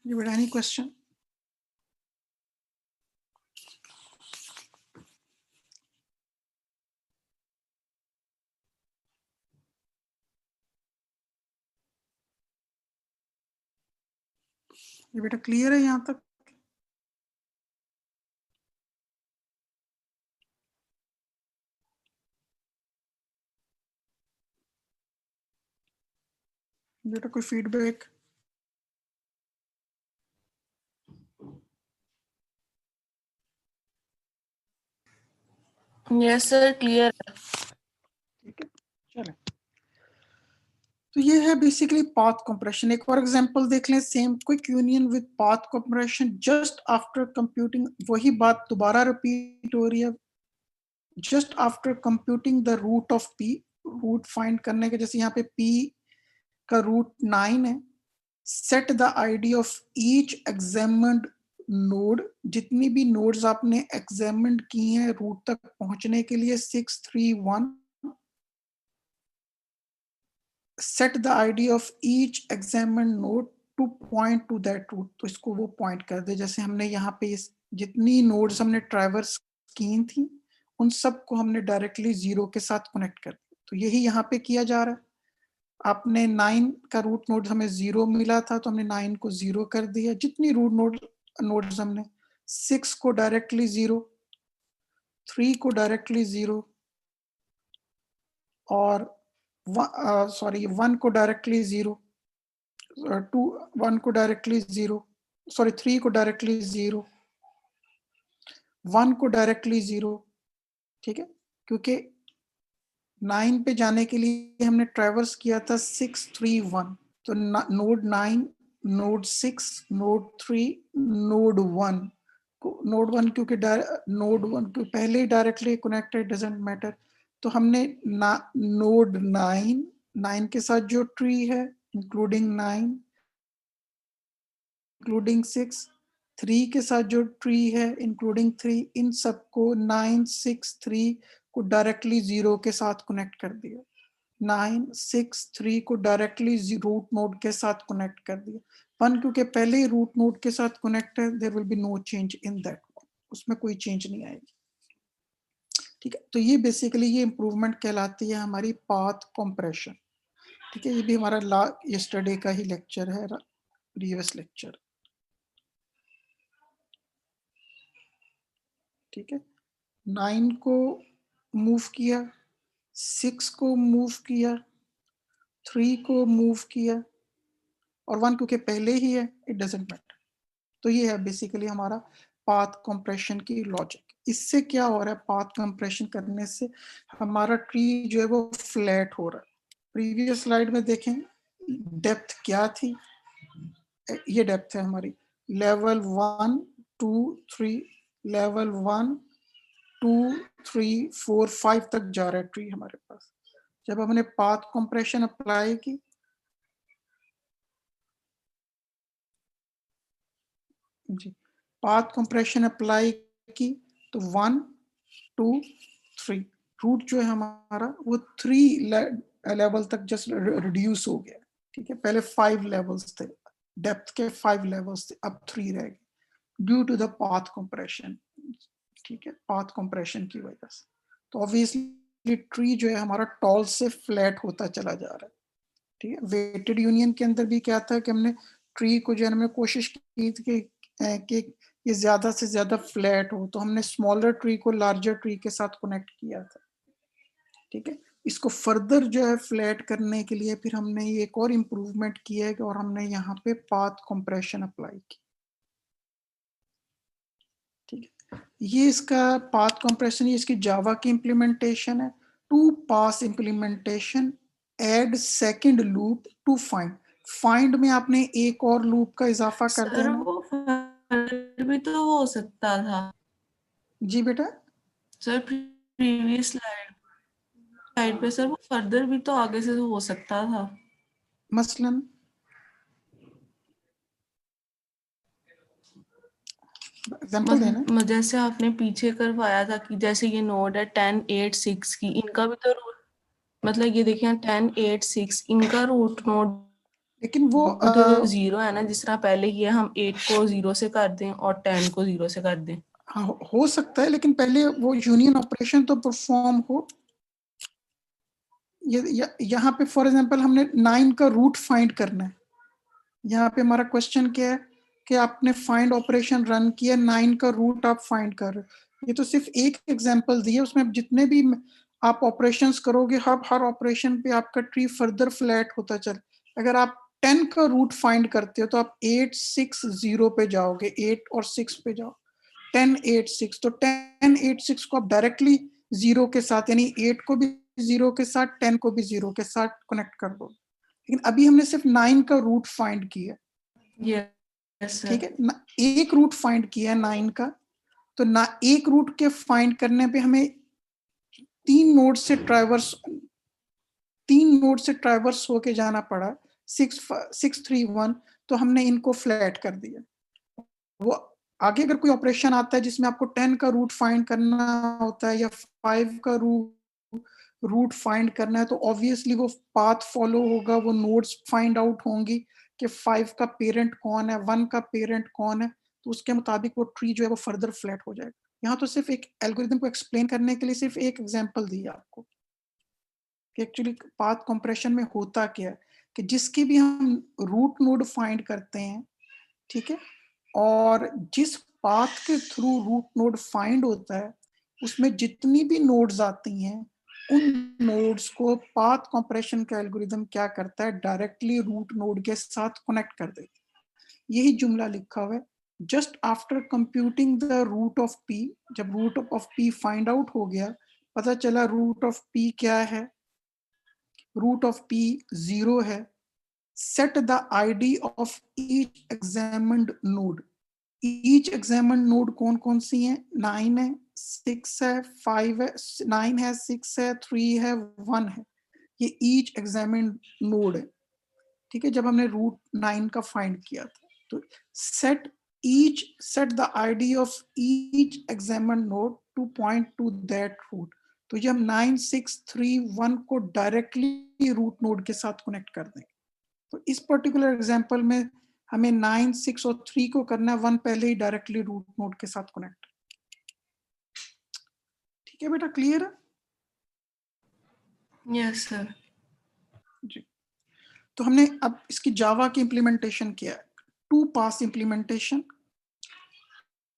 You have any question? ये बेटा clear है यहाँ तक? बेटा कोई फीडबैक? Yes sir, clear. ठीक है, चले। तो ये है बेसिकली पाथ कंप्रेशन। एक और एग्जांपल देख लें, same quick union with path compression just after computing. वही बात दोबारा रिपीट हो रही है। Just after computing the root of P, root find करने के, जैसे यहाँ पे पी का रूट 9 है। Set the ID of each examined node, जितनी भी नोड्स आपने एग्जामिन्ड की हैं रूट तक पहुंचने के लिए 631। Set the ID of each examined node to point to that root. तो इसको वो पॉइंट कर दे। जैसे हमने यहाँ पे जितनी नोड्स हमने ट्रैवर्स की थी उन सबको हमने डायरेक्टली 0 के साथ कनेक्ट कर दिया। तो यही यहाँ पे किया जा रहा है। आपने 9 का रूट नोड हमें 0 मिला था, तो हमने 9 को 0 कर दिया। जितनी रूट नोड्स हमने 6 को डायरेक्टली 0, 3 को डायरेक्टली 0 और 1 को डायरेक्टली 0, 1 को डायरेक्टली 0, 3 को डायरेक्टली 0, 1 को डायरेक्टली 0। ठीक है, क्योंकि 9 पे जाने के लिए हमने ट्रैवर्स किया था 631। तो नोड 9, नोड 6, नोड 3, नोड 1 को, नोड 1 क्योंकि नोड 1 को पहले ही डायरेक्टली कनेक्टेड, डजंट मैटर। तो हमने नोड 9 के साथ जो ट्री है इंक्लूडिंग 9, इंक्लूडिंग 6, 3 के साथ जो ट्री है इंक्लूडिंग 3, इन सबको 9, 6, 3 को डायरेक्टली 0 के साथ कनेक्ट कर दिया। 9, 6, 3 को डायरेक्टली रूट नोड के साथ कनेक्ट कर दिया। 1 क्योंकि पहले ही रूट नोड के साथ कनेक्ट है, there will be no change in that, उसमें कोई चेंज नहीं आएगी। ठीक है, तो ये बेसिकली ये इंप्रूवमेंट कहलाती है हमारी पाथ कंप्रेशन। ठीक है, ये भी हमारा यस्टरडे का ही लेक्चर है, प्रीवियस लेक्चर। ठीक है, 9 को मूव किया, 6 को मूव किया, 3 को मूव किया और 1 क्योंकि पहले ही है, इट डजंट मैटर। तो ये है बेसिकली हमारा पाथ कंप्रेशन की लॉजिक। इससे क्या हो रहा है, पाथ कंप्रेशन करने से हमारा ट्री जो है वो फ्लैट हो रहा है। प्रीवियस स्लाइड में देखें डेप्थ क्या थी, ये डेप्थ है हमारी, लेवल 1, 2, 3, लेवल 1, 2, 3, 4, 5 तक जा रहा है ट्री हमारे पास। जब हमने पाथ कंप्रेशन अप्लाई की, जी, पाथ कंप्रेशन अप्लाई की तो 1, 2, 3 रूट जो है हमारा वो 3 लेवल तक जस्ट रिड्यूस हो गया। ठीक है, पहले 5 लेवल्स थे, डेप्थ के 5 लेवल्स थे, अब 3 रह गए due to the path compression. ठीक है, पाथ कंप्रेशन की वजह से। तो ऑब्वियसली ट्री जो है हमारा टॉल से फ्लैट होता चला जा रहा है। ठीक है, वेटेड यूनियन के अंदर भी क्या था कि हमने ट्री को जो है हमने कोशिश की थी कि ये ज्यादा से ज्यादा फ्लैट हो, तो हमने स्मॉलर ट्री को लार्जर ट्री के साथ कनेक्ट किया था। ठीक है, इसको फर्दर जो है फ्लैट करने के लिए फिर हमने ये एक और इम्प्रूवमेंट किया है और हमने यहाँ पे पाथ कंप्रेशन अप्लाई की। ठीक है, ये इसका पाथ कंप्रेशन, ये इसकी जावा की इम्प्लीमेंटेशन है। Two pass implementation, add second loop to find. Find में आपने एक और लूप का इजाफा कर सर देना। वो भी तो हो सकता था। जी बेटा, सर प्रीवियस स्लाइड पे सर वो फर्दर भी तो आगे से हो सकता था। मसलन एग्जांपल देना। जैसे आपने पीछे करवाया था कि जैसे ये नोड है 10, 8, 6 की, इनका भी तो रूट, मतलब ये देखिए 10, 8, 6 इनका रूट नोड लेकिन वो वो तो 0 है ना, जिस तरह पहले किया हम 8 को 0 से कर दें और 10 को 0 से कर दें। हाँ, हो सकता है, लेकिन पहले वो यूनियन ऑपरेशन तो परफॉर्म हो। यहाँ पे फॉर एग्जांपल हमने 9 का रूट फाइंड करना है। यहाँ पे हमारा क्वेश्चन क्या है कि आपने फाइंड ऑपरेशन रन किया, 9 का रूट आप फाइंड कर रहे हो। ये तो सिर्फ एक एग्जांपल दिया, उसमें आप जितने भी आप ऑपरेशंस करोगे, हर ऑपरेशन पे आपका ट्री फर्दर फ्लैट होता चल। अगर आप 10 का रूट फाइंड करते हो तो आप 8 6 0 पे जाओगे, 8 और 6 पे जाओ, 10 8 6। तो 10 8 6 को आप डायरेक्टली 0 के साथ, यानी 8 को भी 0 के साथ, 10 को भी 0 के साथ कनेक्ट कर दो। लेकिन अभी हमने सिर्फ 9 का रूट फाइंड किया, यस ठीक सर। है। एक रूट फाइंड किया 9 का, तो ना एक रूट के फाइंड करने पे हमें तीन नोड से ट्राइवर्स होके जाना पड़ा, 6 3 1। तो हमने इनको फ्लैट कर दिया। वो आगे अगर कोई ऑपरेशन आता है जिसमें आपको 10 का रूट फाइंड करना होता है या 5 का रूट फाइंड करना है, तो ऑब्वियसली वो पाथ फॉलो होगा, वो नोड्स फाइंड आउट होंगी कि 5 का पेरेंट कौन है, 1 का पेरेंट कौन है। तो उसके मुताबिक वो ट्री जो है वो फर्दर फ्लैट हो जाएगा। यहाँ तो सिर्फ एक एल्गोरिथम को एक्सप्लेन करने के लिए सिर्फ एक एग्जांपल दी आपको कि एक्चुअली पाथ कंप्रेशन में होता क्या है, कि जिसकी भी हम रूट नोड फाइंड करते हैं, ठीक है, और जिस पाथ के थ्रू रूट नोड फाइंड होता है उसमें जितनी भी नोड्स आती हैं, उन नोड्स को पाथ कंप्रेशन का एल्गोरिथम क्या करता है, डायरेक्टली रूट नोड के साथ कनेक्ट कर देता है। यही जुमला लिखा हुआ है, just after computing the root of P. जब root of P find out हो गया, पता चला रूट ऑफ पी क्या है, रूट ऑफ पी 0 है, set the id of each examined node। each examined node कौन कौन सी है, 9 है, 6 है, 5 है, 9 है, 6 है, 3 है, 1 है। ये each examined node है, ठीक है। जब हमने रूट 9 का फाइंड किया था, तो set the id of each examined node to point to that root। तो ये हम 9 6 3 1 को डायरेक्टली रूट नोड के साथ कनेक्ट कर देंगे। तो इस पर्टिकुलर एग्जांपल में हमें 9 6 और 3 को करना है, 1 पहले ही डायरेक्टली रूट नोड के साथ कनेक्ट। ठीक है बेटा, क्लियर है? Yes sir. जी। तो हमने अब इसकी जावा की इंप्लीमेंटेशन किया है, 2 पास implementation.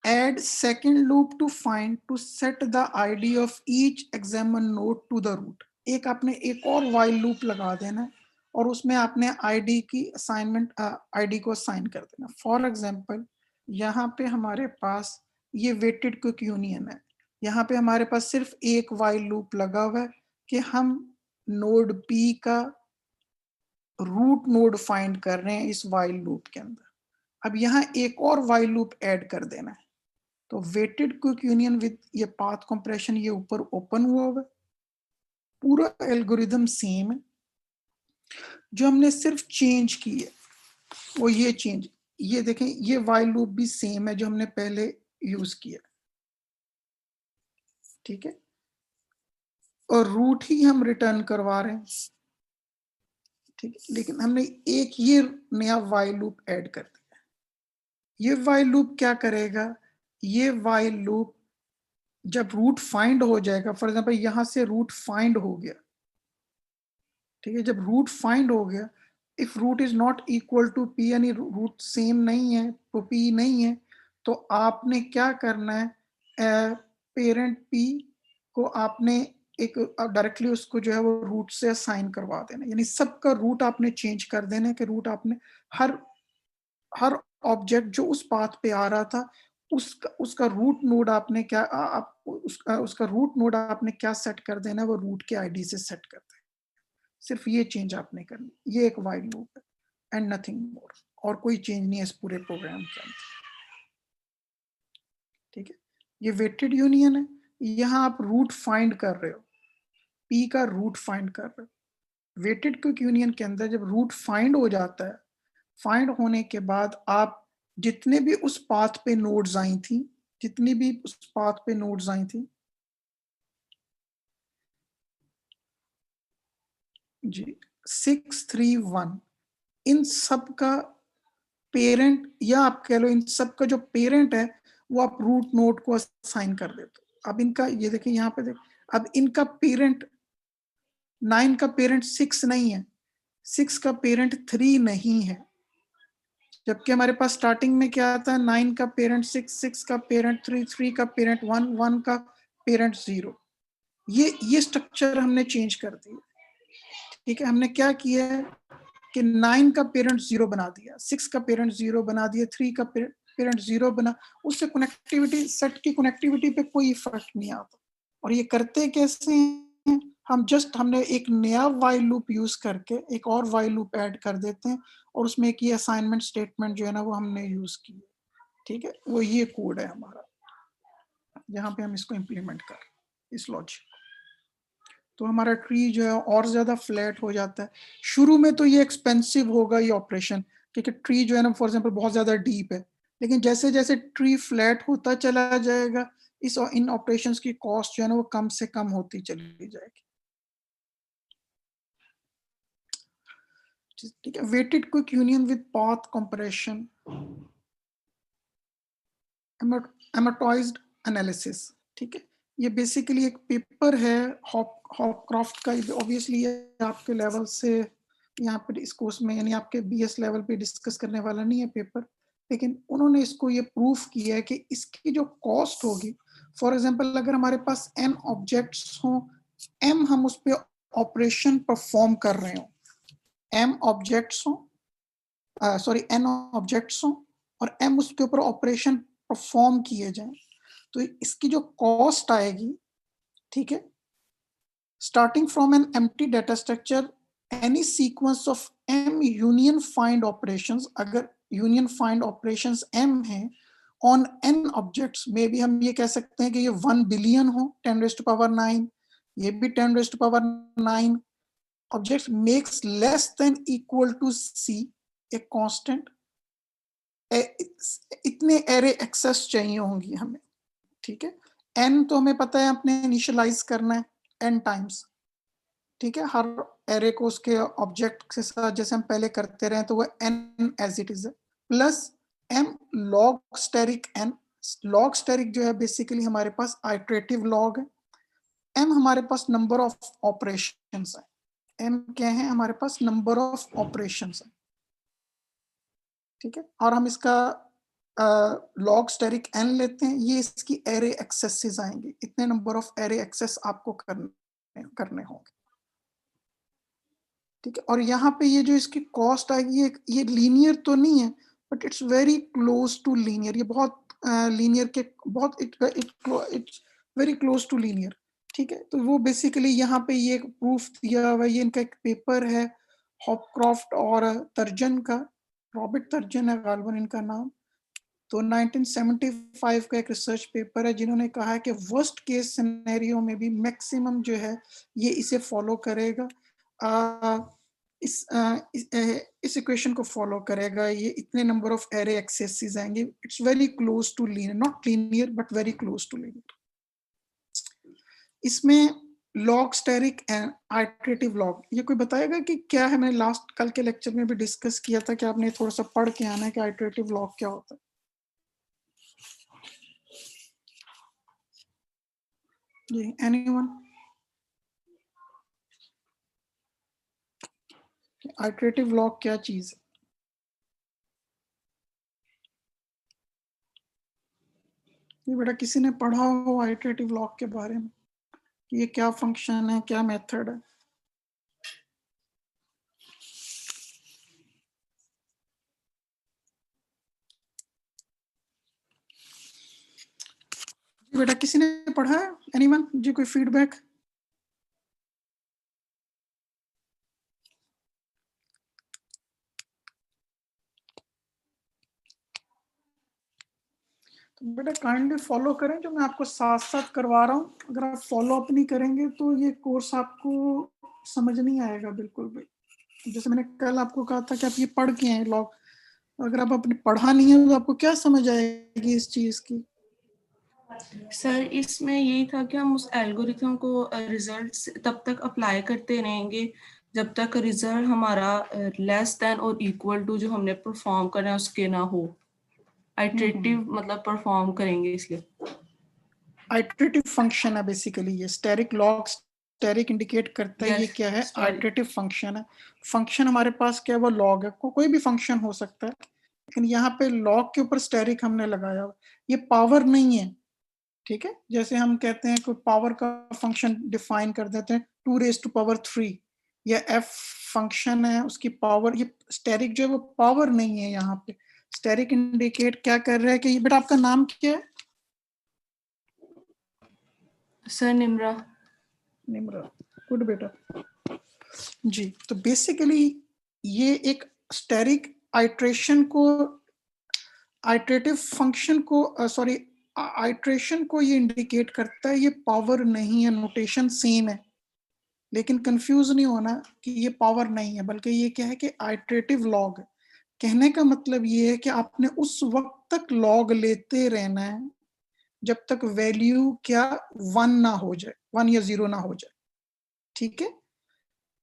add second loop to find to set the id of each examined node to the root। एक आपने एक और while loop लगा देना है और उसमें आपने id की असाइनमेंट id को असाइन कर देना। फॉर एग्जांपल यहाँ पे हमारे पास ये वेटेड क्विक यूनियन है, यहाँ पे हमारे पास सिर्फ एक while loop लगा हुआ है कि हम नोड p का रूट नोड फाइंड कर रहे हैं इस while loop के अंदर। अब यहाँ एक और while loop ऐड कर देना है। तो वेटेड क्विक यूनियन विद ये पाथ कंप्रेशन ये ऊपर ओपन हुआ हुआ, पूरा एल्गोरिदम सेम है। जो हमने सिर्फ चेंज की है वो ये चेंज, ये देखें, ये वाइल लूप भी सेम है जो हमने पहले यूज किया, ठीक है, और रूट ही हम रिटर्न करवा रहे हैं, ठीक है। लेकिन हमने एक ये नया वाइल लूप ऐड कर दिया। ये वाइल लूप क्या करेगा, ये वाइल लूप जब रूट फाइंड हो जाएगा, फॉर एग्जांपल यहां से रूट फाइंड हो गया, ठीक है, जब रूट फाइंड हो गया, if root is not equal to P, यानी रूट सेम नहीं है तो पी नहीं है, तो आपने क्या करना है, पेरेंट पी को आपने एक डायरेक्टली उसको जो है वो रूट से असाइन करवा देना, यानी सबका रूट आपने चेंज कर देना है कि रूट आपने हर हर ऑब्जेक्ट जो उस पाथ पे आ रहा था उसका रूट नोड आपने क्या उसका रूट नोड आपने क्या सेट कर देना है, वो रूट के आईडी से सेट कर देना। सिर्फ ये चेंज आपने करनी, ये एक वाइल लूप है एंड नथिंग मोर, और कोई चेंज नहीं है इस पूरे प्रोग्राम के अंदर, ठीक है। ये वेटेड यूनियन है, यहाँ आप रूट फाइंड कर रहे हो, पी का रूट फाइंड कर रहे हो। वेटेड क्विक यूनियन के अंदर जब रूट फाइंड हो जाता है, फाइंड होने के बाद आप जितने भी उस पाथ पे नोड्स आई थी, जितनी भी उस पाथ पे नोड्स आई थी, जी 6 3 1, इन सब का पेरेंट, या आप कह लो इन सब का जो पेरेंट है वो आप रूट नोड को असाइन कर देते हो। अब इनका ये देखिए यहाँ पे अब इनका पेरेंट 9 का पेरेंट 6 नहीं है, 6 का पेरेंट 3 नहीं है, जबकि हमारे पास स्टार्टिंग में क्या आता है, 9 का पेरेंट 6, 6 का पेरेंट 3, 3 का पेरेंट 1, 1 का पेरेंट 0। ये स्ट्रक्चर हमने चेंज कर दिया। ठीक है, हमने क्या किया है कि 9 का पेरेंट 0 बना दिया, 6 का पेरेंट 0 बना दिया, 3 का पेरेंट 0 बना, उससे कनेक्टिविटी, सेट की कनेक्टिविटी पे कोई फर्क नहीं आता। और ये करते कैसे हैं, हमने एक नया वाइल लूप यूज करके एक और वाइल लूप ऐड कर देते हैं, और उसमें एक ये असाइनमेंट स्टेटमेंट जो है ना वो हमने यूज की है। ठीक है, वो ये कोड है हमारा, जहाँ पे हम इसको इम्प्लीमेंट कर इस लॉजिक। तो हमारा ट्री जो है और ज्यादा फ्लैट हो जाता है। शुरू में तो ये एक्सपेंसिव होगा ये ऑपरेशन, क्योंकि ट्री जो है ना फॉर एग्जांपल बहुत ज्यादा डीप है, लेकिन जैसे जैसे ट्री फ्लैट होता चला जाएगा, इन ऑपरेशंस की कॉस्ट जो है ना वो कम से कम होती चली जाएगी। ठीक है, weighted quick union with path comparison, amortized analysis. ठीक है, ये बेसिकली एक पेपर है हॉपक्रॉफ्ट का। ऑब्वियसली ये आपके लेवल से यहाँ पर इस कोर्स में यानी आपके बीएस लेवल पे डिस्कस करने वाला नहीं है पेपर, लेकिन उन्होंने इसको ये प्रूफ किया है कि इसकी जो कॉस्ट होगी, फॉर एग्जांपल अगर हमारे पास n ऑब्जेक्ट्स हो, m हम उस पर ऑपरेशन परफॉर्म कर रहे हो, m ऑब्जेक्ट्स हो, सॉरी n ऑब्जेक्ट्स हो और m उसके ऊपर ऑपरेशन परफॉर्म किए जाएं, तो इसकी जो कॉस्ट आएगी, ठीक है, starting from an empty data structure, any sequence of m union find operations, अगर यूनियन फाइंड ऑपरेशंस m है ऑन n ऑब्जेक्ट्स, में भी हम ये कह सकते हैं कि ये 1 बिलियन हो 10⁹, ये भी 10⁹, objects makes less than equal to c, a constant, इतने एरे एक्सेस चाहिए होंगी हमें। ठीक है, n तो हमें पता है अपने इनिशियलाइज करना है n टाइम्स। ठीक है, हर एरे को उसके ऑब्जेक्ट के साथ जैसे हम पहले करते रहे तो वो n एज इट इज है, plus m log asterisk n। log asterisk जो है बेसिकली हमारे पास आइटरेटिव लॉग है, m हमारे पास नंबर ऑफ ऑपरेशंस है, m क्या है हमारे पास नंबर ऑफ ऑपरेशंस है। ठीक है, और हम इसका लॉग स्टेरिक n लेते हैं, ये इसकी एरे एक्सेसेस आएंगे, इतने नंबर ऑफ एरे एक्सेस आपको करने होंगे। ठीक है, और यहाँ पे ये जो इसकी कॉस्ट आएगी, ये लीनियर तो नहीं है but it's very close to linear, ये बहुत लीनियर के बहुत it's very close to linear. ठीक है, तो वो बेसिकली यहाँ पे ये प्रूफ दिया हुआ है, ये इनका एक पेपर है हॉपक्रॉफ्ट और तर्जन का, रॉबर्ट तर्जन है गालबन इनका नाम। तो 1975 का एक रिसर्च पेपर है जिन्होंने कहा है कि वर्स्ट केस सिनेरियो में भी मैक्सिमम जो है ये इसे फॉलो करेगा, इस इक्वेशन को फॉलो करेगा, ये इतने नंबर ऑफ एरे एक्सेसेस आएंगे, it's very close to linear, not linear but very close to linear. इसमें log asterisk and iterative log, ये कोई बताएगा कि क्या है? मैंने लास्ट कल के लेक्चर में भी डिस्कस किया था कि आपने थोड़ा सा पढ़ के आना है कि आइटरेटिव लॉग क्या होता है। जी, एनीवन? आइटरेटिव लॉग क्या चीज है? ये बेटा किसी ने पढ़ा हो आइटरेटिव लॉग के बारे में, ये क्या फंक्शन है, क्या मेथड है? जी बेटा किसी ने पढ़ा है? एनीवन जी, कोई फीडबैक? तो बेटा काइंडली फॉलो करें जो मैं आपको साथ साथ करवा रहा हूँ, अगर आप फॉलो अप नहीं करेंगे तो ये कोर्स आपको समझ नहीं आएगा बिल्कुल भी। जैसे मैंने कल आपको कहा था कि आप ये पढ़ के हैं लॉग, अगर आप अपने पढ़ा नहीं है तो आपको क्या समझ आएगी इस चीज की? सर इसमें यही था कि हम उस एल्गोरिथम को रिजल्ट्स तब तक अप्लाई करते रहेंगे जब तक रिजल्ट हमारा लेस देन और इक्वल टू जो हमने परफॉर्म करना है उसके ना हो, आइटरेटिव मतलब परफॉर्म करेंगे इसलिए। आइटरेटिव फंक्शन है बेसिकली ये, स्टेरिक लॉग स्टेरिक इंडिकेट करता है ये Yes, क्या है, steric। आइटरेटिव फंक्शन है। फंक्शन हमारे पास क्या है, वो लॉग है, कोई भी फंक्शन हो सकता है, लेकिन यहाँ पे लॉग के ऊपर स्टेरिक हमने लगाया हुआ, ये पावर नहीं है, ठीक है। जैसे हम कहते हैं कोई पावर का फंक्शन डिफाइन कर देते हैं 2⁻³ या f फंक्शन है उसकी पावर, ये स्टेरिक जो है वो पावर नहीं है। यहाँ पे स्टेरिक इंडिकेट क्या कर रहा है कि बेटा आपका नाम क्या है? सर निम्रा। निम्रा, गुड बेटा जी। तो बेसिकली ये एक स्टेरिक आइट्रेशन को, आइट्रेटिव फंक्शन को सॉरी आइट्रेशन को ये इंडिकेट करता है, ये पावर नहीं है, नोटेशन सेम है, लेकिन कंफ्यूज नहीं होना कि ये पावर नहीं है, बल्कि ये क्या है कि आइट्रेटिव लॉग। कहने का मतलब ये है कि आपने उस वक्त तक लॉग लेते रहना है जब तक वैल्यू क्या 1 ना हो जाए, 1 या 0 ना हो जाए, ठीक है,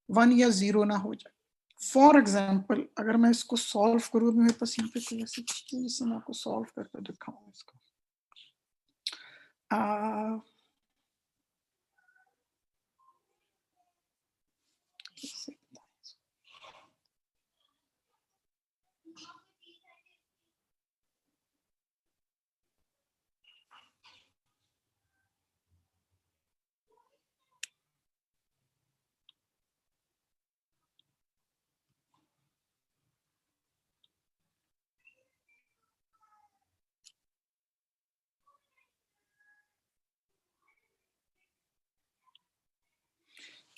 1 या 0 ना हो जाए। फॉर एग्जाम्पल अगर मैं इसको सॉल्व करूँ, मेरे पास यहाँ पे कोई ऐसी चीज जिससे मैं आपको सॉल्व करके दिखाऊं इसको। कैसे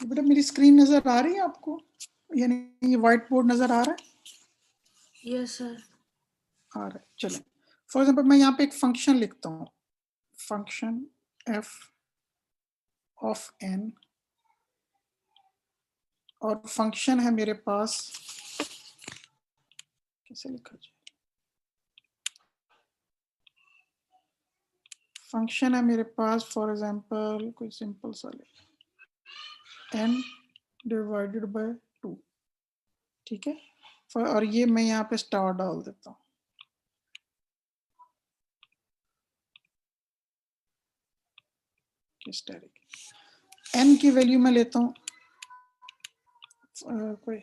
बेटा मेरी स्क्रीन नजर आ रही है आपको, यानी ये व्हाइट बोर्ड नजर आ रहा है? Yes sir. आ रहा है, चलें। फॉर एग्जाम्पल मैं यहाँ पे एक फंक्शन लिखता हूँ, फंक्शन f ऑफ n, और फंक्शन है मेरे पास, कैसे लिखा जाए, फंक्शन है मेरे पास फॉर एग्जाम्पल कोई सिंपल सा n डिवाइडेड बाय 2, ठीक है। और ये मैं यहाँ पे स्टार डाल देता हूँ, n की वैल्यू मैं लेता हूँ कोई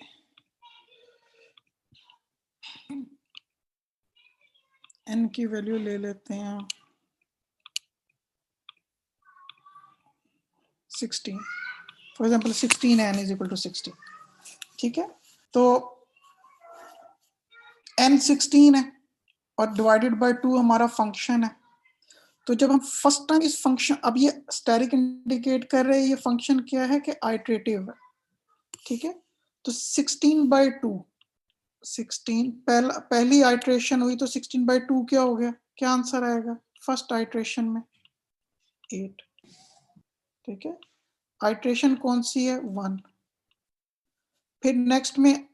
n की वैल्यू ले लेते हैं 16, for example 16n is equal to 16, ठीक है। तो n 16 है और डिवाइडेड बाय 2 हमारा फंक्शन है। तो जब हम फर्स्ट टाइम इस फंक्शन, अब ये स्टेरिक इंडिकेट कर रहे हैं ये फंक्शन क्या है कि आइट्रेटिव है, ठीक है। तो 16/2, 16 पहली आइट्रेशन हुई तो 16/2 क्या हो गया, क्या आंसर आएगा फर्स्ट आइट्रेशन में 8, ठीक है। आइट्रेशन कौन सी है 1, फिर नेक्स्ट में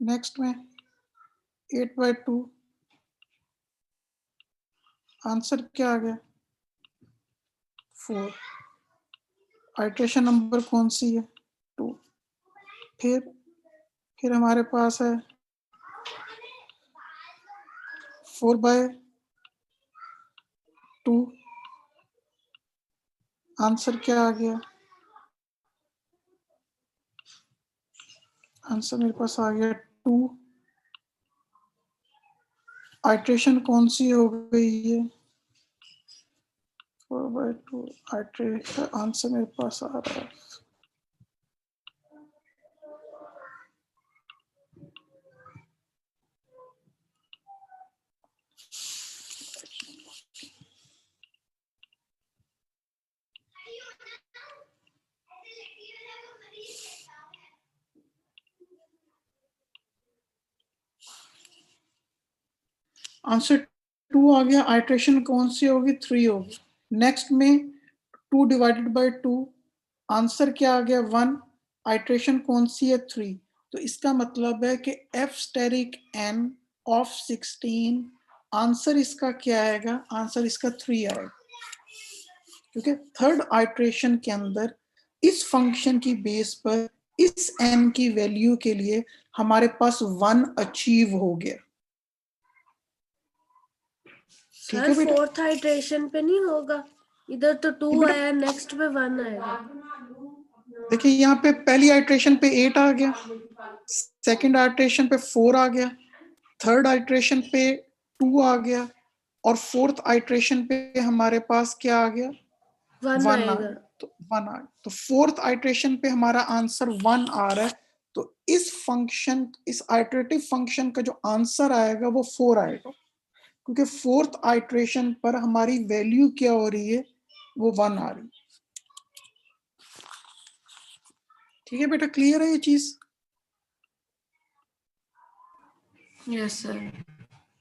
नेक्स्ट में 8/2, आंसर क्या आ गया 4, आइट्रेशन नंबर कौन सी है 2, फिर हमारे पास है 4/2, आंसर क्या आ गया, आंसर मेरे पास आ गया 2, आइट्रेशन कौन सी हो गई है 4/2, आइट्रेशन आंसर मेरे पास आ रहा है आंसर 2 आ गया, आइट्रेशन कौन सी होगी 3 होगी। नेक्स्ट में 2/2, आंसर क्या आ गया 1, आइट्रेशन कौन सी है 3। तो इसका मतलब है कि f asterisk n of 16, answer इसका क्या आएगा, आंसर इसका 3 आएगा। क्योंकि थर्ड आइट्रेशन के अंदर इस फंक्शन की बेस पर इस n की वैल्यू के लिए हमारे पास 1 अचीव हो गया। ठीक सर है बेटा, फोर्थ आइट्रेशन पे नहीं होगा, इधर तो 2 बेटा आया, नेक्स्ट पे 1 आएगा। देखिए यहाँ पे पहली आइट्रेशन पे 8 आ गया, सेकंड आइट्रेशन पे 4 आ गया, थर्ड आइट्रेशन पे 2 आ गया, और फोर्थ आइट्रेशन पे हमारे पास क्या आ गया, 1 1 आ आएगा। गया। तो 1 आ गया, तो फोर्थ आइट्रेशन पे हमारा आंसर 1 आ रहा है। तो इस फंक्शन, इस आइट्रेटिव फंक्शन का जो आंसर आएगा वो 4 आएगा, क्योंकि फोर्थ आइट्रेशन पर हमारी वैल्यू क्या हो रही है, वो 1 आ रही है। ठीक है बेटा, क्लियर है ये चीज? Yes sir.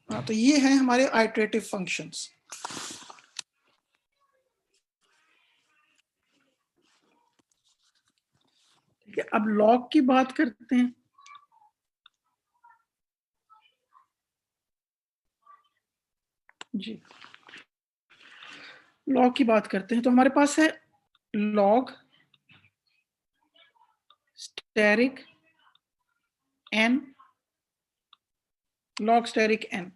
हाँ, तो ये है हमारे आइट्रेटिव फंक्शंस। ठीक है, अब लॉग की बात करते हैं। जी, लॉग की बात करते हैं। तो हमारे पास है log asterisk n, log asterisk n।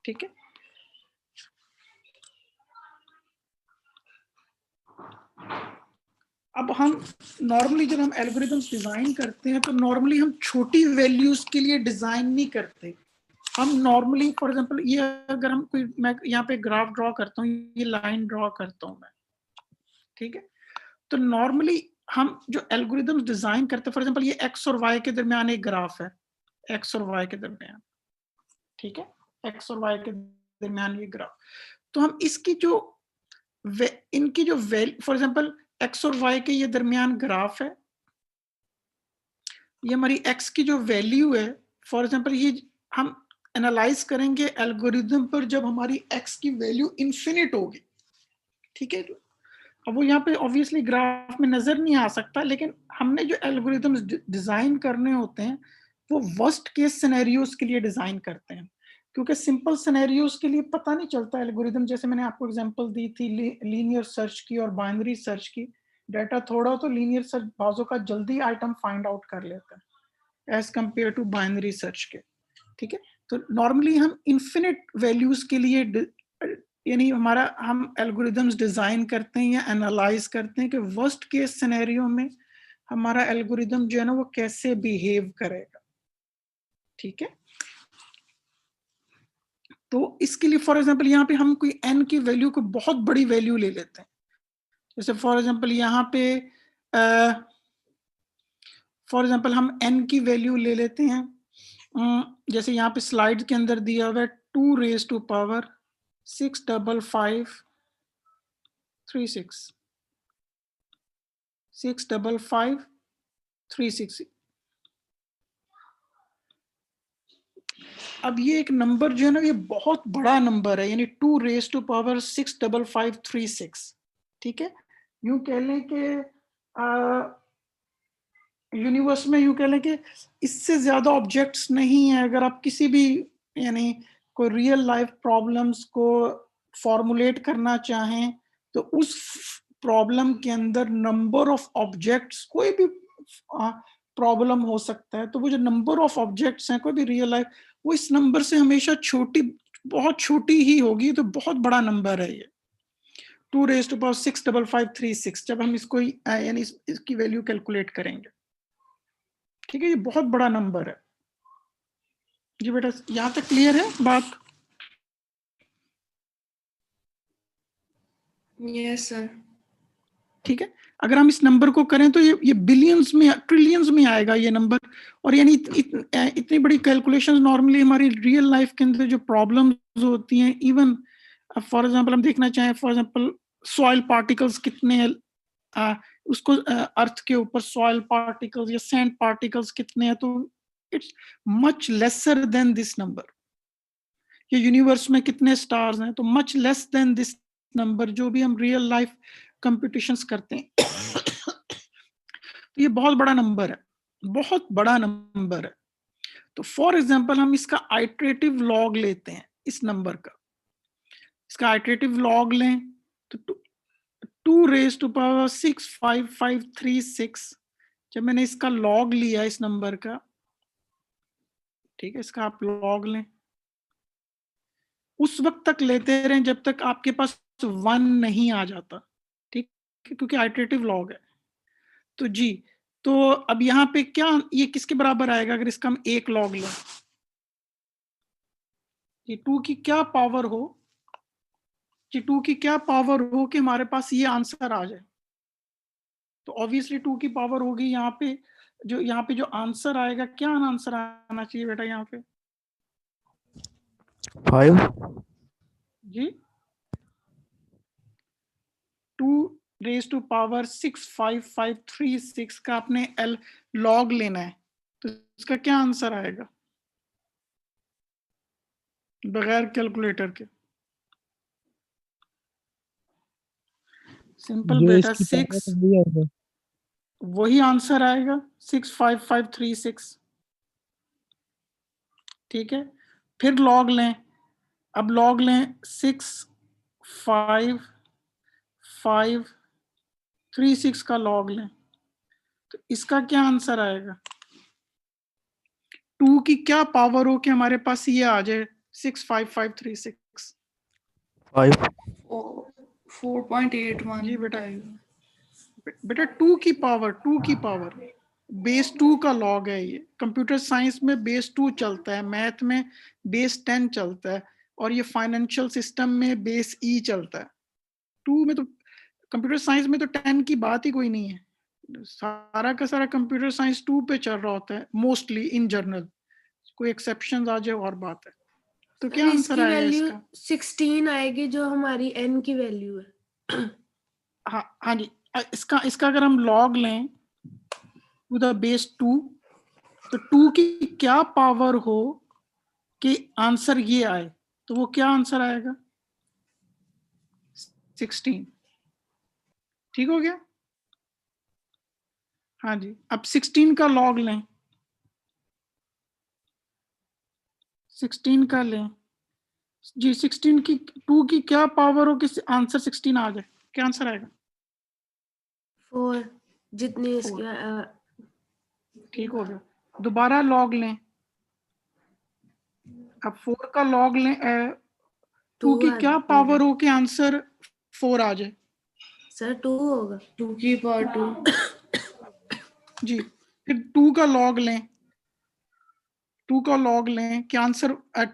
ठीक है, अब हम नॉर्मली जब हम एल्गोरिथम्स डिजाइन करते हैं तो नॉर्मली हम छोटी वैल्यूज के लिए डिजाइन नहीं करते। हम नॉर्मली फॉर एग्जांपल ये अगर हम कोई, मैं यहाँ पे ग्राफ ड्रॉ करता हूँ, ये लाइन ड्रॉ करता हूँ मैं, ठीक है, तो नॉर्मली हम जो एल्गोरिथम्स डिजाइन करते हैं, फॉर एग्जांपल ये एक्स और वाई के दरमियान एक ग्राफ है, एक्स और वाई के दरमियान, ठीक है, एक्स और वाई के दरमियान ये ग्राफ। तो हम इसकी जो इनकी जो फॉर एग्जांपल एक्स और वाई के ये दरमियान ग्राफ है, ये हमारी एक्स की जो वैल्यू है, फॉर एग्जांपल ये हम एनालाइज करेंगे एल्गोरिथम पर जब हमारी एक्स की वैल्यू इन्फिनिट होगी। ठीक है, अब वो यहाँ पे ऑब्वियसली ग्राफ में नजर नहीं आ सकता, लेकिन हमने जो एल्गोरिथम्स डिजाइन करने होते हैं वो वर्स्ट केस सिनेरियोज के लिए डिजाइन करते हैं, क्योंकि सिंपल सिनेरियोज के लिए पता नहीं चलता एल्गोरिथम। जैसे मैंने आपको एग्जांपल दी थी लीनियर सर्च की और बाइनरी सर्च की, डाटा थोड़ा हो तो लीनियर सर्च बाजों का जल्दी आइटम फाइंड आउट कर लेता है as compare to binary search के। ठीक है, तो नॉर्मली हम इन्फिनिट वैल्यूज के लिए यानी हमारा हम एल्गोरिथम्स डिजाइन करते हैं या एनालाइज करते हैं कि वर्स्ट केस सिनेरियो में हमारा एल्गोरिथम जो है ना वो कैसे बिहेव करेगा। ठीक है, तो इसके लिए फॉर एग्जांपल यहाँ पे हम कोई n की वैल्यू को बहुत बड़ी वैल्यू ले लेते हैं। जैसे फॉर एग्जांपल यहाँ पे फॉर एग्जांपल हम n की वैल्यू ले लेते हैं, जैसे यहाँ पे स्लाइड के अंदर दिया हुआ है 2 raised to power 65536 65536। अब ये एक नंबर जो है ना ये बहुत बड़ा नंबर है, यानी 2 raised to power 65536। ठीक है, यूं कह लें कि यूनिवर्स में यूं कह लें कि इससे ज्यादा ऑब्जेक्ट्स नहीं है। अगर आप किसी भी यानी कोई रियल लाइफ प्रॉब्लम्स को फॉर्मुलेट करना चाहें तो उस प्रॉब्लम के अंदर नंबर ऑफ ऑब्जेक्ट्स, कोई भी प्रॉब्लम हो सकता है, तो वो जो नंबर ऑफ ऑब्जेक्ट्स हैं कोई भी रियल लाइफ, वो इस नंबर से हमेशा छोटी, बहुत छोटी ही होगी। तो बहुत बड़ा नंबर है ये 2 raised to power 65536 जब हम इसको यानी इसकी वैल्यू कैलकुलेट करेंगे। ठीक है, ये बहुत बड़ा नंबर है। जी बेटा, यहाँ तक क्लियर है बात? Yes sir. ठीक है, अगर हम इस नंबर को करें तो ये बिलियंस में, ट्रिलियंस में आएगा ये नंबर। और यानी इतनी बड़ी कैलकुलेशंस नॉर्मली हमारी रियल लाइफ के अंदर जो प्रॉब्लम्स होती हैं, इवन फॉर एग्जांपल हम देखना चाहें, फॉर एग्जांपल सॉइल पार्टिकल्स कितने उसको अर्थ के ऊपर सॉइल पार्टिकल्स या सैंड पार्टिकल्स कितने हैं, तो it's much lesser than this number. ये यूनिवर्स में कितने स्टार्स हैं, तो much less than this number जो भी हम रियल लाइफ कंप्यूटेशंस करते हैं। तो ये बहुत बड़ा नंबर है, बहुत बड़ा नंबर है। तो फॉर एग्जांपल हम इसका आइटरेटिव लॉग लेते हैं, इस नंबर का, इसका आइटरेटिव लॉग लें तो 2 रेज टू पावर 65536, जब मैंने इसका लॉग लिया इस नंबर का, ठीक है, इसका आप लॉग लें, उस वक्त तक लेते रहें जब तक आपके पास 1 नहीं आ जाता, ठीक है, क्योंकि आइटरेटिव लॉग है। तो जी, तो अब यहाँ पे क्या, ये किसके बराबर आएगा अगर इसका हम एक लॉग लें? ये 2 की क्या पावर हो, जी 2 की क्या पावर हो कि हमारे पास ये आंसर आ जाए? तो ऑब्वियसली 2 की पावर होगी यहाँ पे जो आंसर आएगा, क्या आंसर आना चाहिए बेटा यहाँ पे? 5 जी 2 रेज टू पावर 65536 का आपने एल लॉग लेना है, तो इसका क्या आंसर आएगा बगैर कैलकुलेटर के? सिंपल जो बेटा, इसकी 6 पावर वही आएगा। वही आंसर आएगा 65536, ठीक है। फिर लॉग लें, अब लॉग लें 65536 का लॉग लें, तो इसका क्या आंसर आएगा? 2 की क्या पावर हो कि हमारे पास ये आ जाए 65536? 5 4.81 जी बेटा, आएगा। बेटा 2 की पावर बेस 2 का लॉग है ये। कंप्यूटर साइंस में बेस 2 चलता है, मैथ में बेस 10 चलता है, और ये फाइनेंशियल सिस्टम में बेस ई चलता है। 2 में तो, कंप्यूटर साइंस में तो 10 की बात ही कोई नहीं है, सारा का सारा कंप्यूटर साइंस 2 पे चल रहा होता है मोस्टली इन जनरल, कोई एक्सेप्शंस आ जाए और बात है। तो क्या आंसर इसकी आएगा वैल्यू इसका? 16 आएगी जो हमारी n की वैल्यू है। हाँ जी, इसका अगर हम लॉग लें टू द बेस 2, तो 2 की क्या पावर हो कि आंसर ये आए, तो वो क्या आंसर आएगा? 16, ठीक हो गया? हाँ जी, अब 16 का लॉग लें, 16 का लें जी, 16 की 2 की क्या पावर हो कि आंसर 16 आ जाए, क्या आंसर आएगा? 4 जितनी 4, इसकी ठीक हो गया। दोबारा लॉग लें, अब 4 का लॉग लें, 2 की क्या पावर हो कि आंसर 4 आ जाए? सर 2 होगा। 2 की पावर 2। जी, फिर 2 का लॉग लें, 2 का लॉग लें कि आंसर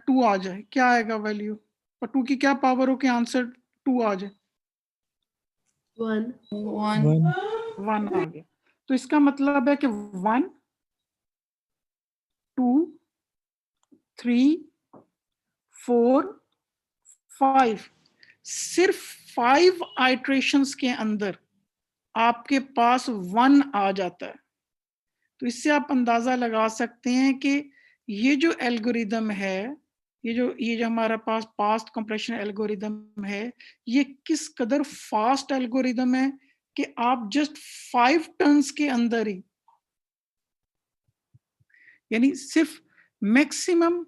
2 आ जाए, क्या आएगा वैल्यू? और 2 की क्या पावर हो कि आंसर 2 आ जाए? 1 1 आ गया। तो इसका मतलब है कि 1 2 3 4 5, सिर्फ 5 आइट्रेशंस के अंदर आपके पास 1 आ जाता है। तो इससे आप अंदाजा लगा सकते हैं कि ये जो एल्गोरिदम है, ये जो हमारा पास पास्ट कंप्रेशन एल्गोरिदम है, ये किस कदर फास्ट एल्गोरिदम है कि आप जस्ट 5 टर्न्स के अंदर ही, यानी सिर्फ मैक्सिमम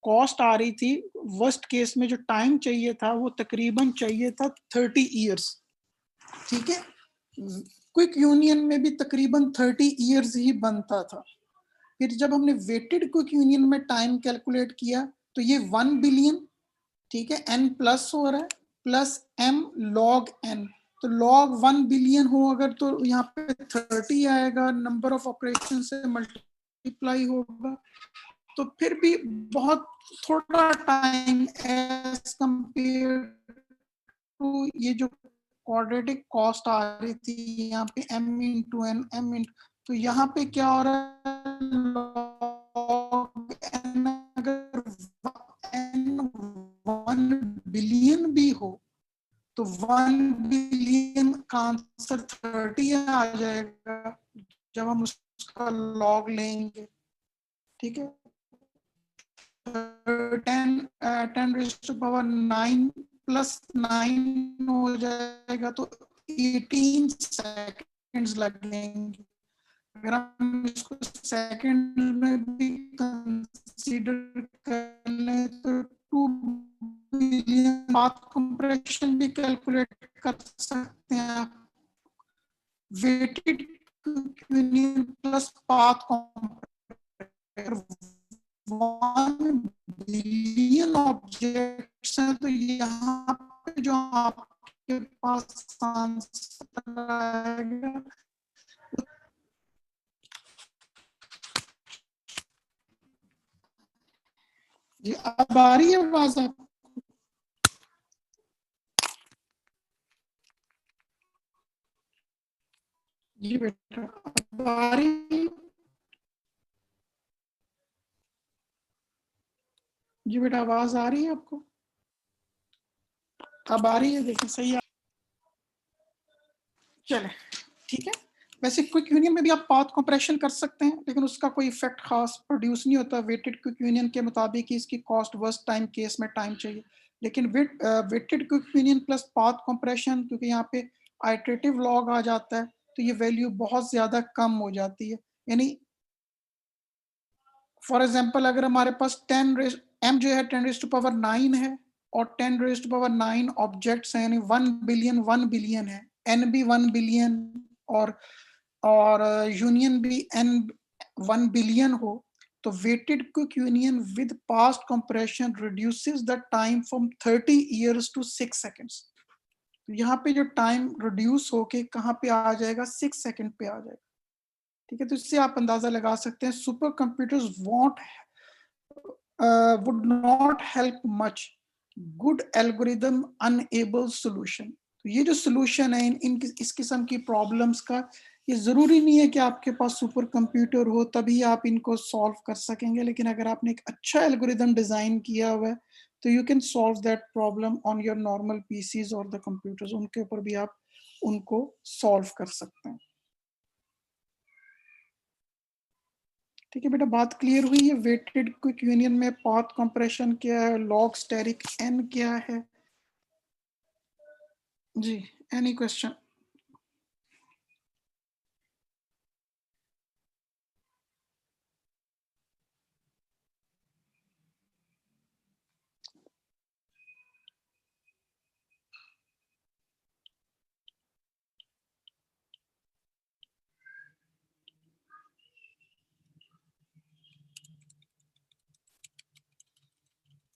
कॉस्ट आ रही थी, वर्स्ट केस में जो टाइम चाहिए था वो तकरीबन चाहिए था 30 इयर्स, ठीक है। क्विक यूनियन में भी तकरीबन 30 इयर्स ही बनता था। फिर जब हमने वेटेड क्विक यूनियन में टाइम कैलकुलेट किया तो ये 1 बिलियन, ठीक है, n प्लस हो रहा है, प्लस m log n, तो log 1 बिलियन हो अगर तो यहाँ पे 30 आएगा, नंबर ऑफ ऑपरेशन से मल्टीप्लाई होगा, तो फिर भी बहुत थोड़ा टाइम एज कंपेयर टू ये जो क्वाड्रेटिक कॉस्ट आ रही थी यहाँ पे m into N m into, तो यहाँ पे क्या हो रहा है, log n अगर n 1 बिलियन भी हो तो 1 बिलियन का आंसर 30 आ जाएगा जब हम उसका लॉग लेंगे, ठीक है। 10 raised to power 9 प्लस 9 हो जाएगा तो 18 सेकेंड्स लगेंगे। अगर हम इसको सेकंड में भी कंसीडर कर लें तो 2 बिलियन पाथ कंप्रेशन भी कैलकुलेट कर सकते हैं आप। Weighted union plus path compression 1 billion objects हैं, तो यहाँ पे जो आपके पास आंसर आएगा जी। अब आ रही है आवाज आप? जी बेटा अब आ रही है? जी बेटा आवाज आ रही है आपको? अब आ रही है? देखिए सही है। चले ठीक है। वैसे क्विक यूनियन में भी आप पाथ कंप्रेशन कर सकते हैं, लेकिन उसका कोई इफेक्ट खास प्रोड्यूस नहीं होता। वेटेड क्विक यूनियन के मुताबिक ही इसकी कॉस्ट वर्स्ट टाइम केस में टाइम चाहिए। लेकिन weighted quick union plus path compression, क्योंकि यहाँ पे आइटरेटिव लॉग आ जाता है, तो ये वैल्यू बहुत ज्यादा कम हो जाती है। यानी फॉर एग्जाम्पल अगर हमारे पास 10 m जो है 10⁻⁹ है और 10⁻⁹ ऑब्जेक्ट्स हैं, यानी 1 बिलियन है, n भी 1 बिलियन और यूनियन भी n 1 बिलियन हो, तो weighted quick union with path compression reduces the time from 30 years to 6 seconds। यहाँ पे जो टाइम रिड्यूस होके कहाँ पे आ जाएगा? 6 सेकंड पे आ जाएगा। ठीक है, तो इससे आप अंदाजा लगा सकते हैं super computers would not help much, good algorithm unable solution। तो ये जो सोल्यूशन है इन इस किस्म की प्रॉब्लम्स का, ये जरूरी नहीं है कि आपके पास सुपर कंप्यूटर हो तभी आप इनको सॉल्व कर सकेंगे, लेकिन अगर आपने एक अच्छा एल्गोरिदम डिजाइन किया हुआ है तो you can solve that problem on your normal PCs और द कंप्यूटर्स, उनके ऊपर भी आप उनको सॉल्व कर सकते हैं। ठीक है बेटा, बात क्लियर हुई है? वेटेड क्विक यूनियन में पाथ कंप्रेशन क्या है, लॉग स्टेरिक एन क्या है? जी, एनी क्वेश्चन?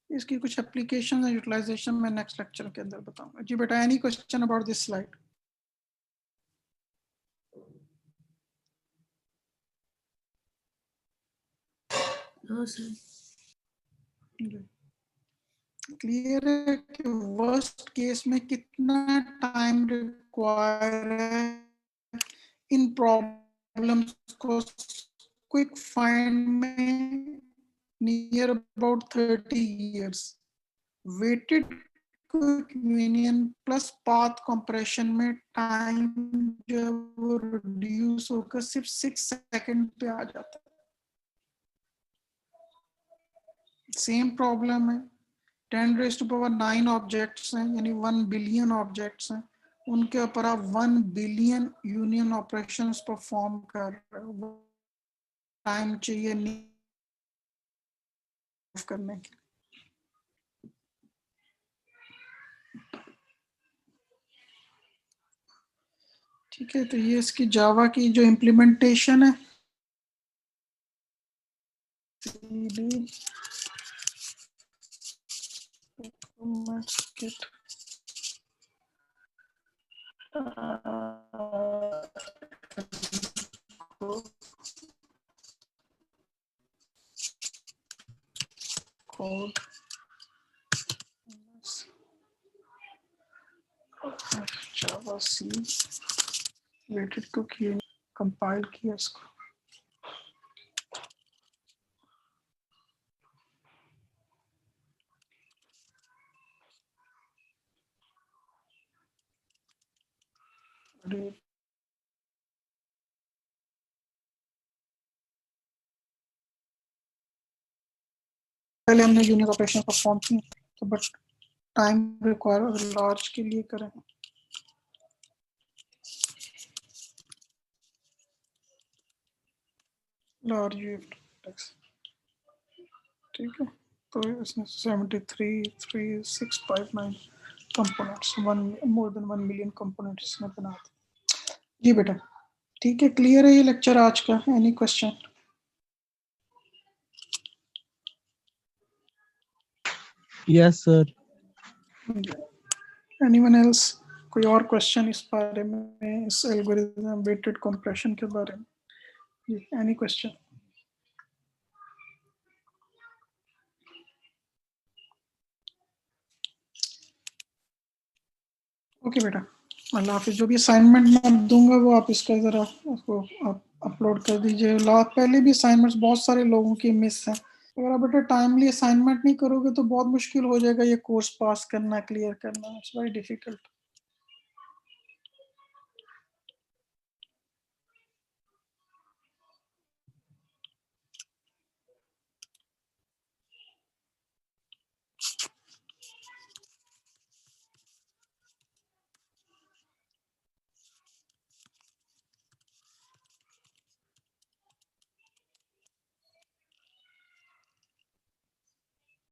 इसकी कुछ एप्लीकेशन और यूटिलाइजेशन में नेक्स्ट लेक्चर के अंदर बताऊंगा। जी बेटा, any question about this slide? No sir. Clear है कि वर्स्ट केस में कितना टाइम रिक्वायर है इन प्रॉब्लम्स को क्विक फाइंड में? Near about 30 years। Weighted quick union plus path compression में टाइम जब वो रिड्यूस होकर सिर्फ 6 सेकंड पे आ जाता है। सेम प्रॉब्लम है, 10⁻⁹ ऑब्जेक्ट्स हैं, यानी 1 बिलियन ऑब्जेक्ट्स हैं, उनके ऊपर आप 1 बिलियन यूनियन ऑपरेशंस परफॉर्म कर रहे हो, टाइम चाहिए नहीं करने के। ठीक है, तो ये इसकी जावा की जो इम्प्लीमेंटेशन है, कोड जावा सी वेटेड को किया, कंपाइल किया इसको। पहले हमने यूनिक ऑपरेशन परफॉर्म की, तो बट टाइम रिक्वायर लार्ज के लिए करें। लार्ज यूएफ टैक्स, ठीक है। तो इसमें 73,3659 components, more than 1 million components इसमें बना दी। जी बेटा, ठीक है, क्लियर है ये लेक्चर आज का? Any question? Yes, sir. Anyone else? कोई और क्वेश्चन इस बारे में, इस एल्गोरिथम वेटेड कंप्रेशन के बारे में? जी, एनी क्वेश्चन? ओके बेटा, अल्लाह हाफिज। जो भी असाइनमेंट मैं दूंगा वो आप इसका ज़रा उसको आप अपलोड कर दीजिए। पहले भी असाइनमेंट्स बहुत सारे लोगों की मिस हैं। अगर आप बेटा टाइमली असाइनमेंट नहीं करोगे तो बहुत मुश्किल हो जाएगा ये कोर्स पास करना, क्लियर करना। It's very difficult.